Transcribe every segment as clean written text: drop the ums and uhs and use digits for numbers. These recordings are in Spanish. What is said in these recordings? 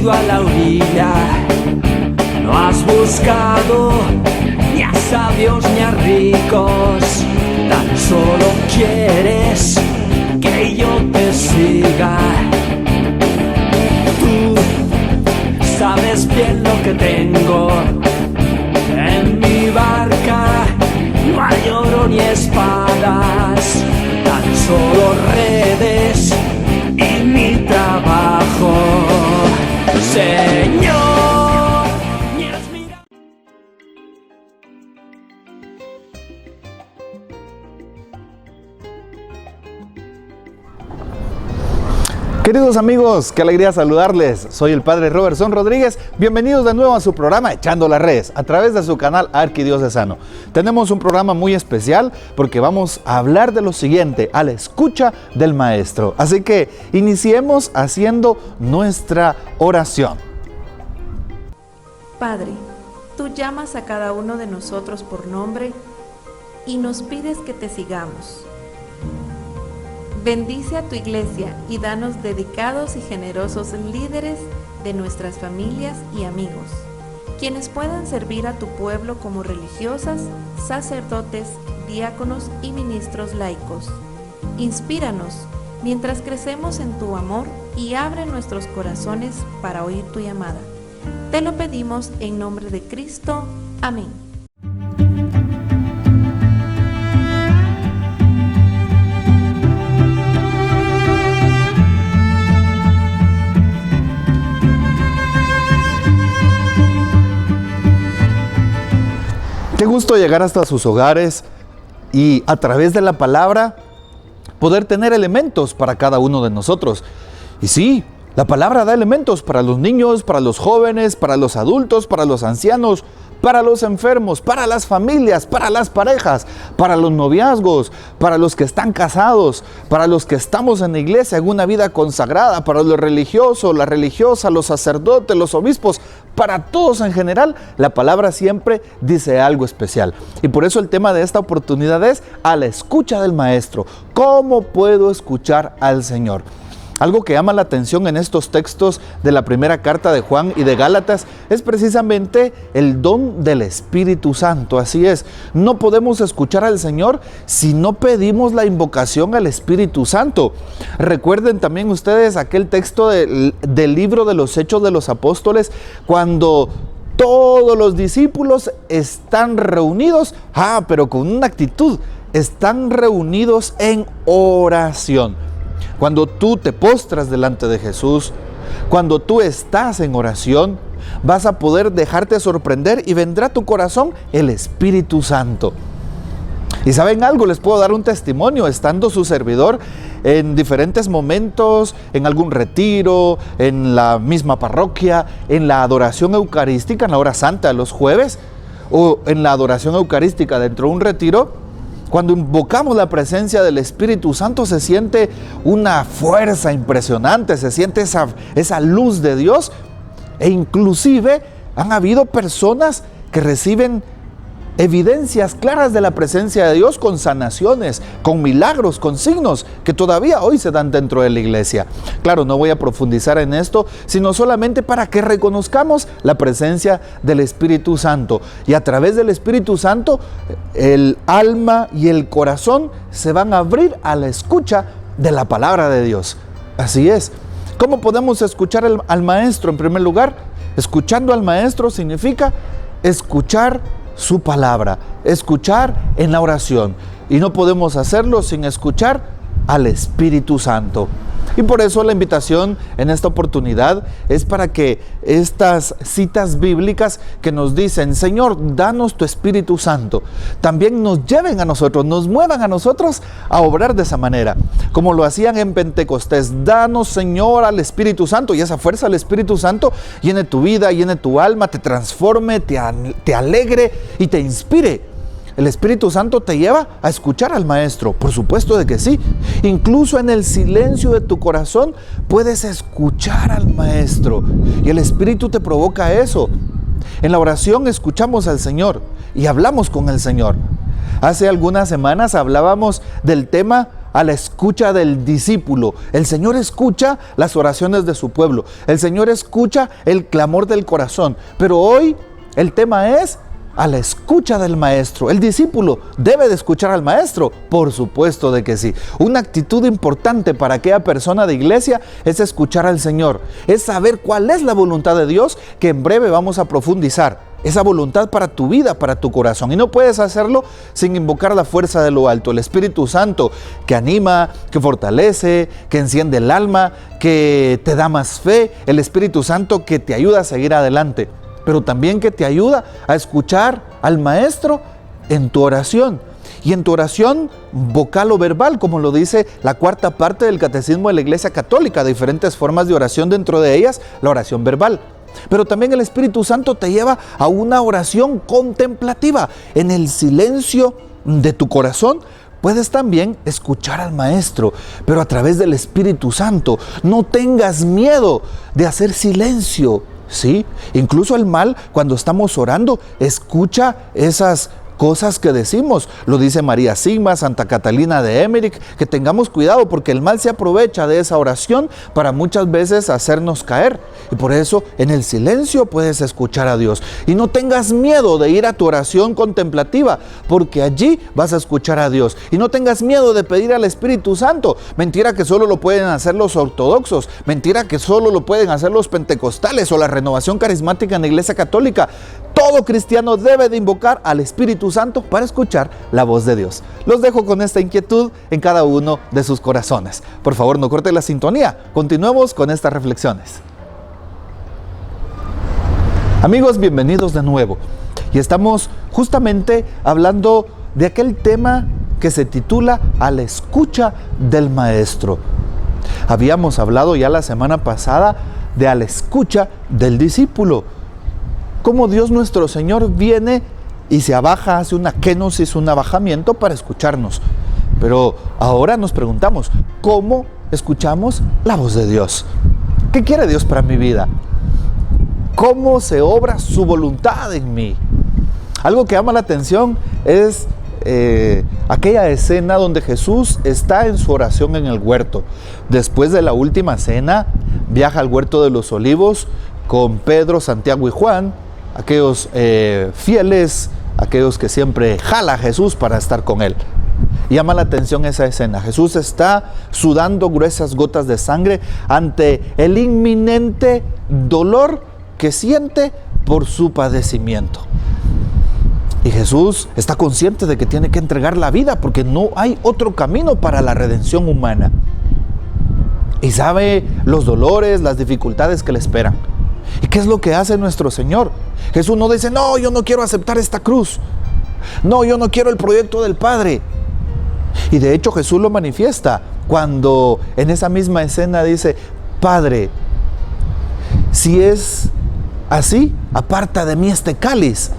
ido a la orilla, no has buscado ni a sabios ni a ricos, tan solo quieres que yo te siga. Tú sabes bien lo que tengo en mi barca, no hay oro ni espadas, tan solo redes y mi trabajo, Señor, ni has mirado. Queridos amigos, qué alegría saludarles. Soy el Padre Robertson Rodríguez. Bienvenidos de nuevo a su programa Echando las Redes, a través de su canal Arquidiocesano. Tenemos un programa muy especial porque vamos a hablar de lo siguiente, a la escucha del Maestro. Así que iniciemos haciendo nuestra oración. Padre, tú llamas a cada uno de nosotros por nombre y nos pides que te sigamos. Bendice a tu iglesia y danos dedicados y generosos líderes de nuestras familias y amigos, quienes puedan servir a tu pueblo como religiosas, sacerdotes, diáconos y ministros laicos. Inspíranos mientras crecemos en tu amor y abre nuestros corazones para oír tu llamada. Te lo pedimos en nombre de Cristo. Amén. Qué gusto llegar hasta sus hogares y a través de la palabra poder tener elementos para cada uno de nosotros. Y sí, la palabra da elementos para los niños, para los jóvenes, para los adultos, para los ancianos, para los enfermos, para las familias, para las parejas, para los noviazgos, para los que están casados, para los que estamos en la iglesia en una vida consagrada, para los religiosos, la religiosa, los sacerdotes, los obispos, para todos en general. La palabra siempre dice algo especial. Y por eso el tema de esta oportunidad es a la escucha del Maestro. ¿Cómo puedo escuchar al Señor? Algo que llama la atención en estos textos de la primera carta de Juan y de Gálatas es precisamente el don del Espíritu Santo. Así es, no podemos escuchar al Señor si no pedimos la invocación al Espíritu Santo. Recuerden también ustedes aquel texto del libro de los Hechos de los Apóstoles, cuando todos los discípulos están reunidos, pero con una actitud, están reunidos en oración. Cuando tú te postras delante de Jesús, cuando tú estás en oración, vas a poder dejarte sorprender y vendrá a tu corazón el Espíritu Santo. Y ¿saben algo? Les puedo dar un testimonio, estando su servidor en diferentes momentos, en algún retiro, en la misma parroquia, en la adoración eucarística, en la hora santa de los jueves, o en la adoración eucarística dentro de un retiro. Cuando invocamos la presencia del Espíritu Santo se siente una fuerza impresionante, se siente esa luz de Dios, e inclusive han habido personas que reciben evidencias claras de la presencia de Dios con sanaciones, con milagros, con signos que todavía hoy se dan dentro de la iglesia. Claro, no voy a profundizar en esto, sino solamente para que reconozcamos la presencia del Espíritu Santo. Y a través del Espíritu Santo, el alma y el corazón se van a abrir a la escucha de la palabra de Dios. Así es. ¿Cómo podemos escuchar al Maestro? En primer lugar, escuchando al Maestro significa escuchar su palabra, escuchar en la oración, y no podemos hacerlo sin escuchar al Espíritu Santo. Y por eso la invitación en esta oportunidad es para que estas citas bíblicas que nos dicen, Señor, danos tu Espíritu Santo, también nos lleven a nosotros, nos muevan a nosotros a obrar de esa manera, como lo hacían en Pentecostés. Danos, Señor, al Espíritu Santo, y esa fuerza del Espíritu Santo llene tu vida, llene tu alma, te transforme, te alegre y te inspire. El Espíritu Santo te lleva a escuchar al Maestro, por supuesto de que sí. Incluso en el silencio de tu corazón puedes escuchar al Maestro, y el Espíritu te provoca eso. En la oración escuchamos al Señor y hablamos con el Señor. Hace algunas semanas hablábamos del tema a la escucha del discípulo. El Señor escucha las oraciones de su pueblo. El Señor escucha el clamor del corazón. Pero hoy el tema es a la escucha del maestro. El discípulo debe de escuchar al maestro. Por supuesto de que sí. Una actitud importante para aquella persona de iglesia es escuchar al Señor. Es saber cuál es la voluntad de Dios, que en breve vamos a profundizar. Esa voluntad para tu vida, para tu corazón. Y no puedes hacerlo sin invocar la fuerza de lo alto, el Espíritu Santo, que anima, que fortalece, que enciende el alma, que te da más fe. El Espíritu Santo que te ayuda a seguir adelante, pero también que te ayuda a escuchar al Maestro en tu oración. Y en tu oración vocal o verbal, como lo dice la cuarta parte del Catecismo de la Iglesia Católica, diferentes formas de oración, dentro de ellas la oración verbal. Pero también el Espíritu Santo te lleva a una oración contemplativa. En el silencio de tu corazón puedes también escuchar al Maestro, pero a través del Espíritu Santo. No tengas miedo de hacer silencio, ¿sí? Incluso el mal, cuando estamos orando, escucha esas cosas que decimos. Lo dice María Sigma, Santa Catalina de Emmerich, que tengamos cuidado porque el mal se aprovecha de esa oración para muchas veces hacernos caer. Y por eso en el silencio puedes escuchar a Dios. Y no tengas miedo de ir a tu oración contemplativa, porque allí vas a escuchar a Dios. Y no tengas miedo de pedir al Espíritu Santo. Mentira que solo lo pueden hacer los ortodoxos. Mentira que solo lo pueden hacer los pentecostales o la renovación carismática en la Iglesia Católica. Todo cristiano debe de invocar al Espíritu Santo para escuchar la voz de Dios. Los dejo con esta inquietud en cada uno de sus corazones. Por favor, no corte la sintonía. Continuemos con estas reflexiones. Amigos, bienvenidos de nuevo. Y estamos justamente hablando de aquel tema que se titula A la escucha del Maestro. Habíamos hablado ya la semana pasada de a la escucha del discípulo. Cómo Dios nuestro Señor viene y se abaja, hace una kenosis, un abajamiento para escucharnos. Pero ahora nos preguntamos, ¿cómo escuchamos la voz de Dios? ¿Qué quiere Dios para mi vida? ¿Cómo se obra su voluntad en mí? Algo que llama la atención es aquella escena donde Jesús está en su oración en el huerto. Después de la última cena, viaja al huerto de los Olivos con Pedro, Santiago y Juan, aquellos fieles, aquellos que siempre jala a Jesús para estar con él. Llama la atención esa escena. Jesús está sudando gruesas gotas de sangre ante el inminente dolor que siente por su padecimiento. Y Jesús está consciente de que tiene que entregar la vida porque no hay otro camino para la redención humana. Y sabe los dolores, las dificultades que le esperan. ¿Y qué es lo que hace nuestro Señor? Jesús no dice, no, yo no quiero aceptar esta cruz. No, yo no quiero el proyecto del Padre. Y de hecho Jesús lo manifiesta cuando en esa misma escena dice, Padre, si es así, aparta de mí este cáliz.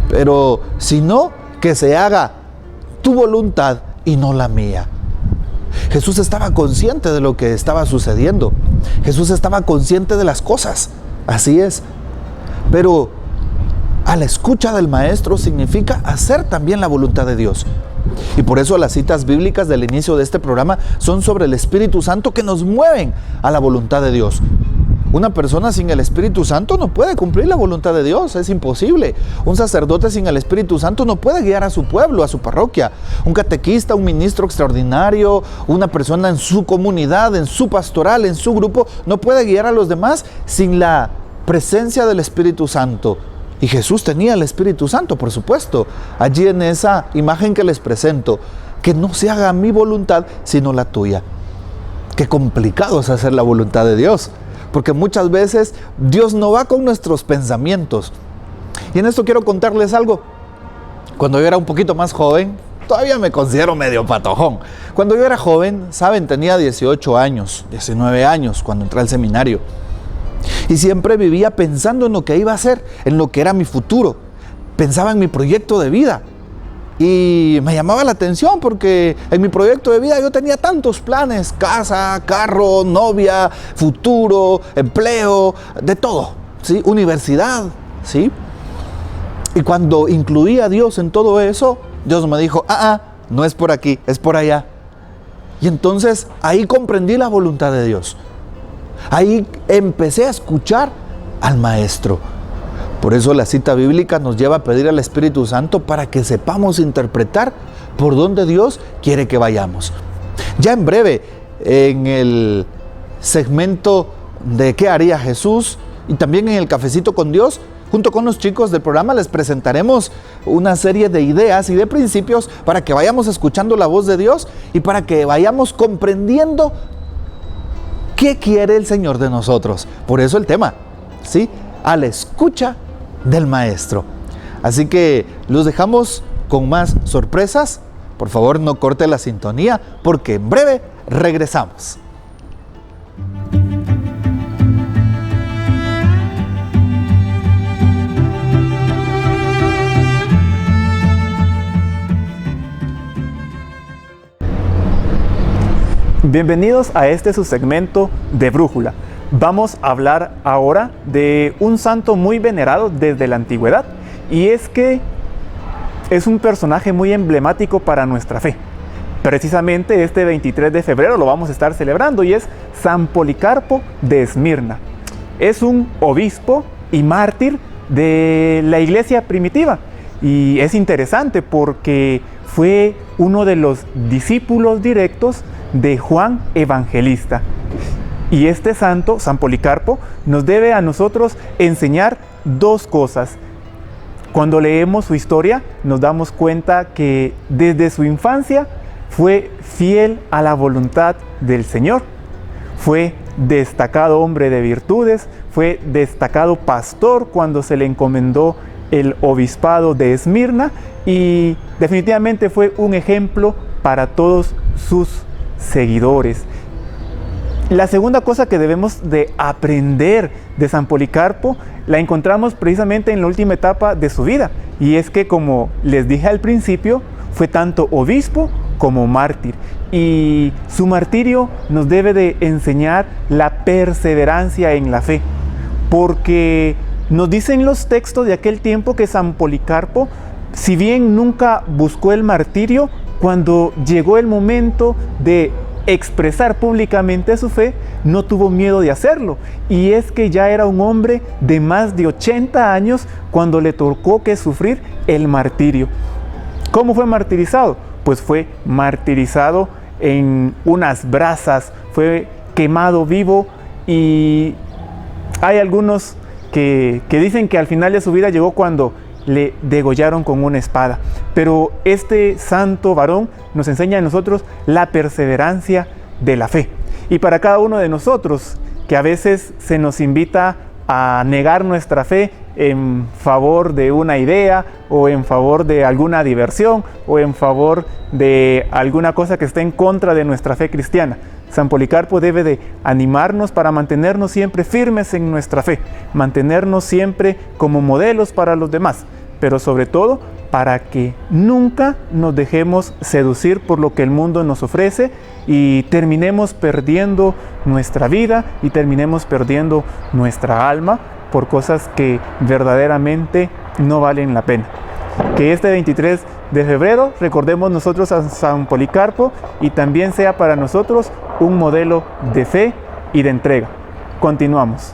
Pero si no, que se haga tu voluntad y no la mía. Jesús estaba consciente de lo que estaba sucediendo. Jesús estaba consciente de las cosas. Así es. Pero a la escucha del Maestro significa hacer también la voluntad de Dios. Y por eso las citas bíblicas del inicio de este programa son sobre el Espíritu Santo que nos mueven a la voluntad de Dios. Una persona sin el Espíritu Santo no puede cumplir la voluntad de Dios, es imposible. Un sacerdote sin el Espíritu Santo no puede guiar a su pueblo, a su parroquia. Un catequista, un ministro extraordinario, una persona en su comunidad, en su pastoral, en su grupo, no puede guiar a los demás sin la presencia del Espíritu Santo. Y Jesús tenía el Espíritu Santo, por supuesto. Allí en esa imagen que les presento, que no se haga mi voluntad, sino la tuya. Qué complicado es hacer la voluntad de Dios. Porque muchas veces Dios no va con nuestros pensamientos. Y en esto quiero contarles algo. Cuando yo era un poquito más joven, todavía me considero medio patojón. Cuando yo era joven, saben, tenía 18 años, 19 años cuando entré al seminario. Y siempre vivía pensando en lo que iba a hacer, en lo que era mi futuro. Pensaba en mi proyecto de vida. Y me llamaba la atención porque en mi proyecto de vida yo tenía tantos planes, casa, carro, novia, futuro, empleo, de todo, ¿sí? Universidad, ¿sí? Y cuando incluí a Dios en todo eso, Dios me dijo, no es por aquí, es por allá. Y entonces ahí comprendí la voluntad de Dios. Ahí empecé a escuchar al Maestro. Por eso la cita bíblica nos lleva a pedir al Espíritu Santo para que sepamos interpretar por dónde Dios quiere que vayamos. Ya en breve, en el segmento de ¿Qué haría Jesús? Y también en el Cafecito con Dios, junto con los chicos del programa, les presentaremos una serie de ideas y de principios para que vayamos escuchando la voz de Dios y para que vayamos comprendiendo qué quiere el Señor de nosotros. Por eso el tema, ¿sí? A la escucha del Maestro. Así que los dejamos con más sorpresas. Por favor, no corte la sintonía, porque en breve regresamos. Bienvenidos a este subsegmento de Brújula. Vamos a hablar ahora de un santo muy venerado desde la antigüedad, y es que es un personaje muy emblemático para nuestra fe. Precisamente este 23 de febrero lo vamos a estar celebrando, y es San Policarpo de Esmirna. Es un obispo y mártir de la iglesia primitiva, y es interesante porque fue uno de los discípulos directos de Juan Evangelista. Y este santo, San Policarpo, nos debe a nosotros enseñar dos cosas. Cuando leemos su historia, nos damos cuenta que desde su infancia fue fiel a la voluntad del Señor. Fue destacado hombre de virtudes, fue destacado pastor cuando se le encomendó el obispado de Esmirna, y definitivamente fue un ejemplo para todos sus seguidores. La segunda cosa que debemos de aprender de San Policarpo la encontramos precisamente en la última etapa de su vida, y es que, como les dije al principio, fue tanto obispo como mártir, y su martirio nos debe de enseñar la perseverancia en la fe, porque nos dicen los textos de aquel tiempo que San Policarpo, si bien nunca buscó el martirio, cuando llegó el momento de expresar públicamente su fe, no tuvo miedo de hacerlo. Y es que ya era un hombre de más de 80 años cuando le tocó que sufrir el martirio. ¿Cómo fue martirizado? Pues fue martirizado en unas brasas, fue quemado vivo, y hay algunos que dicen que al final de su vida llegó cuando le degollaron con una espada. Pero este santo varón nos enseña a nosotros la perseverancia de la fe. Y para cada uno de nosotros, que a veces se nos invita a negar nuestra fe en favor de una idea, o en favor de alguna diversión, o en favor de alguna cosa que esté en contra de nuestra fe cristiana, San Policarpo debe de animarnos para mantenernos siempre firmes en nuestra fe, mantenernos siempre como modelos para los demás, pero sobre todo para que nunca nos dejemos seducir por lo que el mundo nos ofrece y terminemos perdiendo nuestra vida y terminemos perdiendo nuestra alma por cosas que verdaderamente no valen la pena. Que este 23 de febrero recordemos nosotros a San Policarpo y también sea para nosotros un modelo de fe y de entrega. Continuamos.